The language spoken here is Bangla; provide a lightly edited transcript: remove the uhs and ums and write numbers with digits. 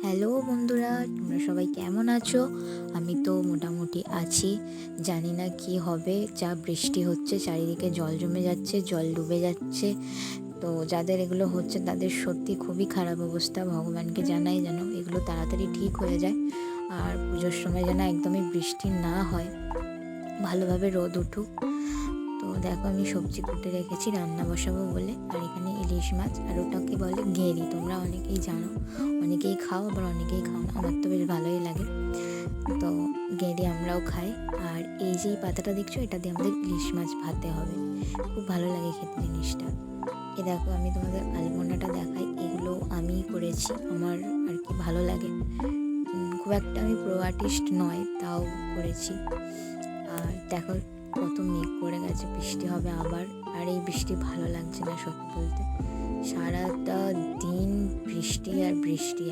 হ্যালো বন্ধুরা, তোমরা সবাই কেমন আছো? আমি তো মোটামুটি আছি। জানি না কি হবে, যা বৃষ্টি হচ্ছে, চারিদিকে জল জমে যাচ্ছে, জল ডুবে যাচ্ছে। তো যাদের এগুলো হচ্ছে তাদের সত্যি খুবই খারাপ অবস্থা। ভগবানকে জানাই যেন এগুলো তাড়াতাড়ি ঠিক হয়ে যায়, আর পুজোর সময় যেন একদমই বৃষ্টি না হয়, ভালোভাবে রোদ উঠুক। তো দেখো, আমি সবজি কুটে রেখেছি রান্না বসাবো বলে। আর এখানে ইলিশ মাছ, আর ওটাকে বলে ঘেরি। তোমরা অনেকেই জানো, অনেকেই খাও, আবার অনেকেই খাও না। আমার তো বেশ ভালোই লাগে। তো ঘেরি আমরাও খাই। আর এই যে পাতাটা দেখছো, এটা দিয়ে আমাদের ইলিশ মাছ ভাতে হবে। খুব ভালো লাগে খেতে জিনিসটা। দেখো, আমি তোমাদের আলপনাটা দেখাই। এগুলো আমি করেছি, আমার আর কি ভালো লাগে। খুব একটা আমি প্রো আর্টিস্ট নয়, তাও করেছি। আর দেখো, কত মেঘ করে গেছে, বৃষ্টি হবে আবার। আর এই বৃষ্টি ভালো লাগছে না সত্যি বলতে। সারাটা দিন বৃষ্টি আর বৃষ্টি।